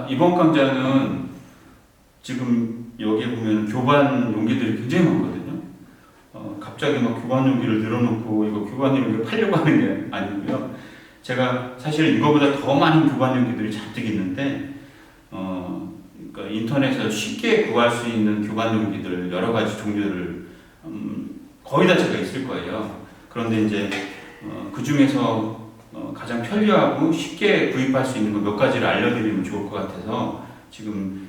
이번 강좌는 지금 여기에 보면 교반 용기들이 굉장히 많거든요. 갑자기 막 교반 용기를 늘어놓고 이거 교반 용기를 팔려고 하는 게 아니고요. 제가 사실 이거보다 더 많은 교반 용기들이 잔뜩 있는데, 그러니까 인터넷에서 쉽게 구할 수 있는 교반 용기들 여러 가지 종류를 거의 다 제가 있을 거예요. 그런데 이제 그 중에서 가장 편리하고 쉽게 구입할 수 있는 거 몇 가지를 알려드리면 좋을 것 같아서 지금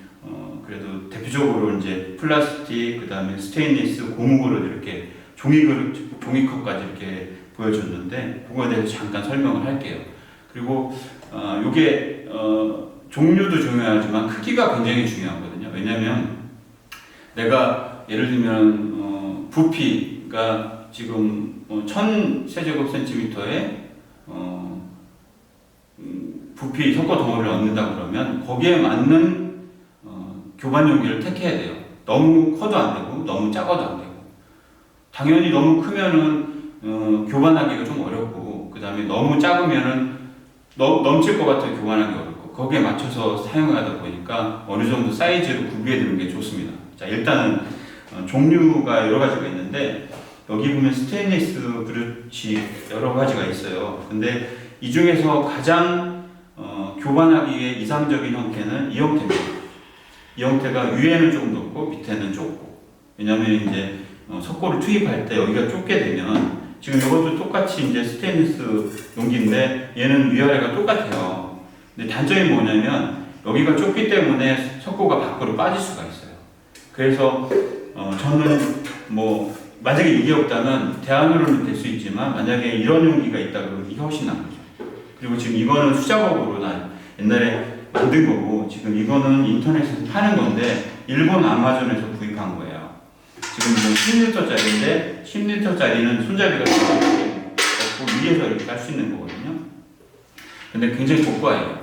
그래도 대표적으로 이제 플라스틱, 그 다음에 스테인리스, 고무그릇 이렇게 종이그릇, 종이컵까지 이렇게 보여줬는데 그거에 대해서 잠깐 설명을 할게요. 그리고 이게 종류도 중요하지만 크기가 굉장히 중요하거든요. 왜냐하면 내가 예를 들면 부피가 지금 1000세제곱센티미터에 부피 석고 덩어리를 얻는다 그러면 거기에 맞는 교반 용기를 택해야 돼요. 너무 커도 안 되고 너무 작아도 안 되고, 당연히 너무 크면은 교반하기가 좀 어렵고, 그 다음에 너무 작으면은 넘칠 것 같아 교반하기 어렵고, 거기에 맞춰서 사용하다 보니까 어느 정도 사이즈로 구비해 두는 게 좋습니다. 자, 일단은 종류가 여러 가지가 있는데 여기 보면 스테인리스 그릇이 여러 가지가 있어요. 근데 이 중에서 가장 교반하기에 이상적인 형태는 이 형태입니다. 이 형태가 위에는 좀 높고 밑에는 좁고, 왜냐하면 이제 석고를 투입할 때 여기가 좁게 되면, 지금 이것도 똑같이 이제 스테인리스 용기인데 얘는 위아래가 똑같아요. 근데 단점이 뭐냐면 여기가 좁기 때문에 석고가 밖으로 빠질 수가 있어요. 그래서 저는 뭐 만약에 이게 없다면 대안으로는 될 수 있지만, 만약에 이런 용기가 있다 그러면 이게 훨씬 나은 거죠. 그리고 지금 이거는 수작업으로 난 옛날에 만든 거고, 지금 이거는 인터넷에서 파는 건데 일본 아마존에서 구입한 거예요. 지금 이건 10리터짜리인데 10리터짜리는 손잡이가 없고 위에서 이렇게 할 수 있는 거거든요. 근데 굉장히 고가예요.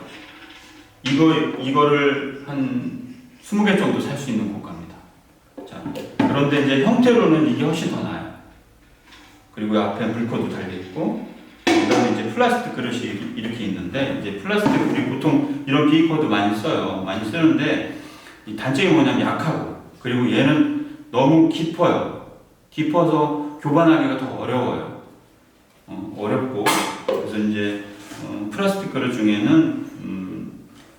이거를 한 20개 정도 살 수 있는 고가입니다. 자, 그런데 이제 형태로는 이게 훨씬 더 나아요. 그리고 앞에 물코도 달려있고, 그 다음에 이제 플라스틱 그릇이 이렇게 있는데, 이제 플라스틱 우리 보통 이런 비거도 많이 써요. 많이 쓰는데 이 단점이 뭐냐면 약하고, 그리고 얘는 너무 깊어요. 깊어서 교반하기가 더 어려워요. 어렵고, 그래서 이제 플라스틱 그릇 중에는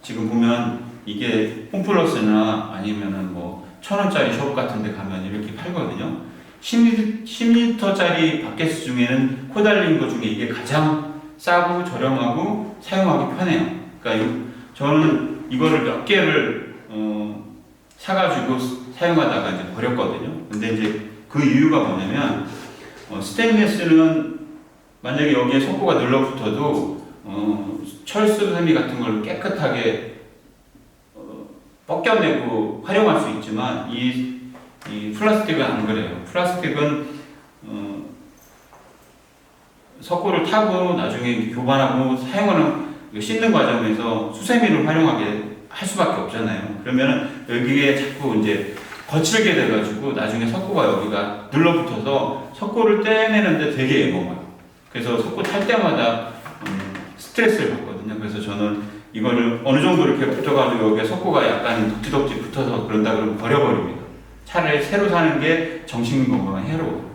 지금 보면 이게 홈플러스나 아니면은 뭐 1000원짜리 숍 같은 데 가면 이렇게 팔거든요. 10리터짜리 바켓 중에는 코 달린 것 중에 이게 가장 싸고 저렴하고 사용하기 편해요. 그러니까 저는 이거를 몇 개를 사가지고 사용하다가 이제 버렸거든요. 근데 이제 그 이유가 뭐냐면 스테인리스는 만약에 여기에 석고가 눌러붙어도 철수세미 같은 걸 깨끗하게 벗겨내고 활용할 수 있지만 이 플라스틱은 안 그래요. 플라스틱은 석고를 타고 나중에 교반하고 사용하는 씻는 과정에서 수세미를 활용하게 할 수밖에 없잖아요. 그러면 여기에 자꾸 이제 거칠게 돼가지고 나중에 석고가 여기가 눌러붙어서 석고를 떼내는데 되게 애먹어요. 그래서 석고 탈 때마다 스트레스를 받거든요. 그래서 저는 이거를 어느 정도 이렇게 붙어가지고 여기에 석고가 약간 덕지덕지 붙어서 그런다 그러면 버려버립니다. 차라리 새로 사는 게 정신건강에 해로워요.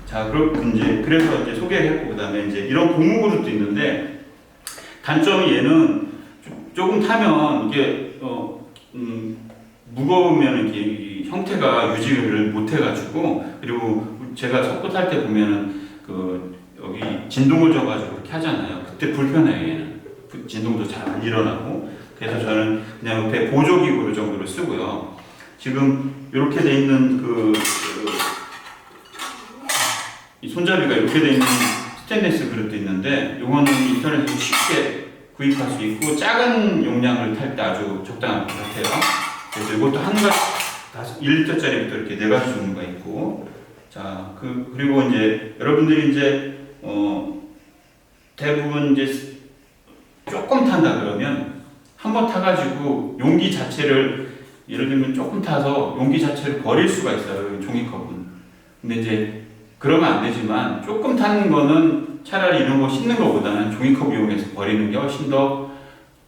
자, 그래서 이제 소개했고, 그 다음에 이제 이런 고무그릇도 있는데, 단점이 얘는 조금 타면 이게 무거우면 이게 형태가 유지를 못 해가지고, 그리고 제가 석고 탈 때 보면은 여기 진동을 줘가지고 이렇게 하잖아요. 그때 불편해요, 얘는. 진동도 잘 안 일어나고. 그래서 저는 그냥 옆에 보조기구를 정도로 쓰고요. 지금 이렇게 돼 있는 이 손잡이가 이렇게 돼 있는 스테인리스 그릇도 있는데, 이거는 인터넷에서 쉽게 구입할 수 있고 작은 용량을 탈 때 아주 적당한 것 같아요. 그래서 이것도 한 가지 1리터짜리부터 이렇게 4가지 종류가 있고, 자, 그리고 이제 여러분들이 이제 대부분 이제 조금 탄다 그러면 한번 타가지고 용기 자체를, 예를 들면 조금 타서 용기 자체를 버릴 수가 있어요, 종이컵은. 근데 이제 그러면 안 되지만 조금 타는 거는 차라리 이런 거 씻는 거보다는 종이컵 이용해서 버리는 게 훨씬 더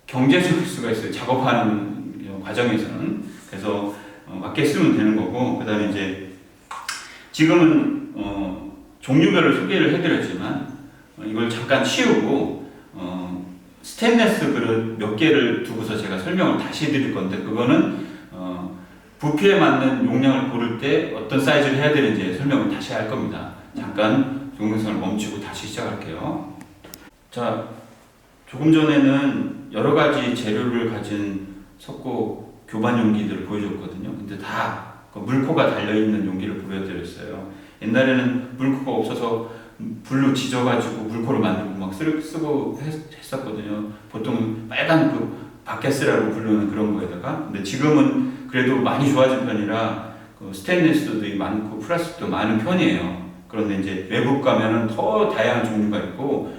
경제적일 수가 있어요. 작업하는 과정에서는. 그래서 맞게 쓰면 되는 거고, 그 다음에 이제 지금은 종류별로 소개를 해드렸지만 이걸 잠깐 치우고 스테인리스 그릇 몇 개를 두고서 제가 설명을 다시 드릴 건데, 그거는 부피에 맞는 용량을 고를 때 어떤 사이즈를 해야 되는지 설명을 다시 할 겁니다. 잠깐 동영상을 멈추고 다시 시작할게요. 자, 조금 전에는 여러 가지 재료를 가진 석고 교반 용기들을 보여줬거든요. 근데 다 물코가 달려있는 용기를 보여드렸어요. 옛날에는 물코가 없어서 불로 지져가지고 물코를 만들고 막 쓰고 했었거든요. 보통 빨간 그 바켓스라고 부르는 그런 거에다가. 근데 지금은 그래도 많이 좋아진 편이라 스테인리스도 많고 플라스틱도 많은 편이에요. 그런데 이제 외국 가면은 더 다양한 종류가 있고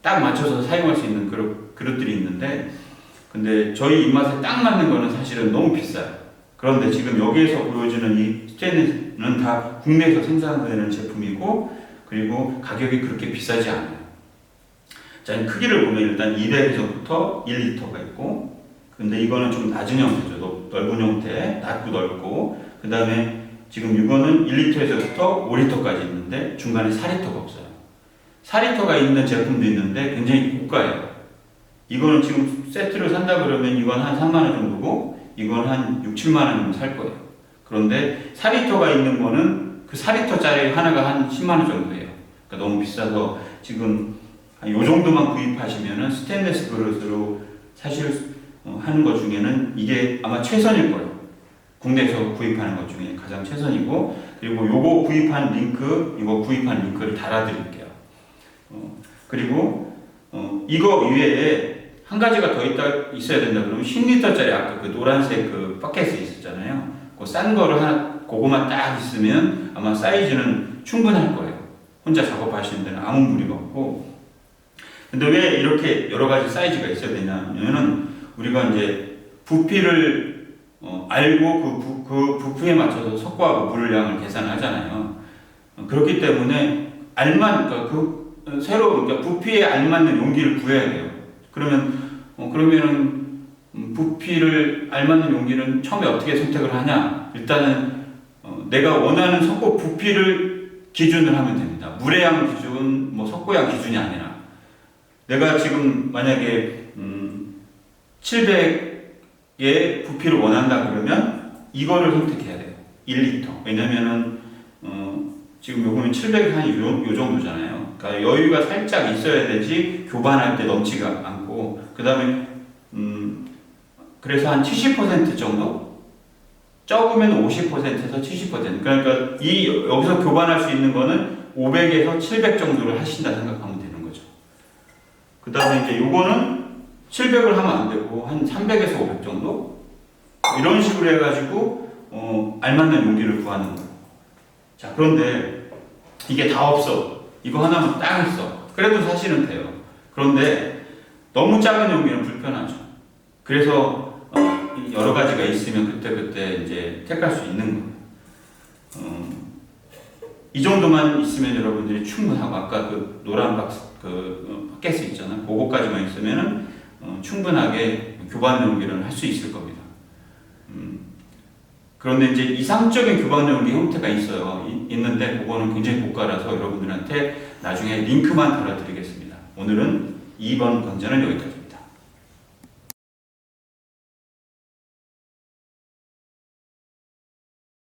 딱 맞춰서 사용할 수 있는 그릇들이 있는데, 근데 저희 입맛에 딱 맞는 거는 사실은 너무 비싸요. 그런데 지금 여기에서 보여주는 이 스테인리스는 다 국내에서 생산되는 제품이고, 그리고 가격이 그렇게 비싸지 않아요. 자, 크기를 보면 일단 200에서부터 1리터가 있고, 근데 이거는 좀 낮은 형태죠. 넓은 형태, 낮고 넓고, 그 다음에 지금 이거는 1리터에서부터 5리터까지 있는데 중간에 4리터가 없어요. 4리터가 있는 제품도 있는데 굉장히 고가예요. 이거는 지금 세트를 산다 그러면 이건 한 3만원 정도고, 이건 한 6, 7만원 살 거예요. 그런데 4리터가 있는 거는 그 4리터짜리 하나가 한 10만원 정도예요. 그러니까 너무 비싸서 지금 요 정도만 구입하시면은 스테인리스 그릇으로 사실 하는 것 중에는 이게 아마 최선일 거예요. 국내에서 구입하는 것 중에 가장 최선이고, 그리고 요거 구입한 링크, 이거 구입한 링크를 달아드릴게요. 그리고 이거 이외에 한 가지가 더 있어야 된다 그러면 10리터짜리 아까 그 노란색 그 바켓이 있었잖아요. 그 싼 거를 하나, 그거만 딱 있으면 아마 사이즈는 충분할 거예요. 혼자 작업하시는 데는 아무 무리가 없고. 근데 왜 이렇게 여러 가지 사이즈가 있어야 되냐면은 우리가 이제 부피를 알고 그 부피에 맞춰서 석고하고 물 양을 계산하잖아요. 그렇기 때문에 그러니까 부피에 알맞는 용기를 구해야 돼요. 그러면은 부피를 알맞는 용기는 처음에 어떻게 선택을 하냐? 일단은 내가 원하는 석고 부피를 기준을 하면 됩니다. 물의 양 기준, 석고양 기준이 아니라 내가 지금 만약에 700의 부피를 원한다 그러면 이거를 선택해야 돼요. 1리터. 왜냐면은 지금 요거는 700이 한 요 정도잖아요. 그러니까 여유가 살짝 있어야 되지 교반할 때 넘치가 않고, 그 다음에 그래서 한 70% 정도? 적으면 50%에서 70%. 그러니까 여기서 교반할 수 있는 거는 500에서 700 정도를 하신다 생각하면 되는 거죠. 그 다음에 이제 요거는 700을 하면 안 되고 한 300에서 500 정도? 이런 식으로 해가지고 알맞는 용기를 구하는 거예요. 자, 그런데 이게 다 없어. 이거 하나만 딱 있어. 그래도 사실은 돼요. 그런데 너무 작은 용기는 불편하죠. 그래서 여러 가지가 있으면 그때 이제 택할 수 있는 거예요. 이 정도만 있으면 여러분들이 충분하고, 아까 그 노란 바켓이 있잖아요. 그거까지만 있으면은 충분하게 교반 용기를 할 수 있을 겁니다. 그런데 이제 이상적인 교반 용기 형태가 있는데 그거는 굉장히 고가라서 여러분들한테 나중에 링크만 달아드리겠습니다. 오늘은 2번 강좌는 여기까지.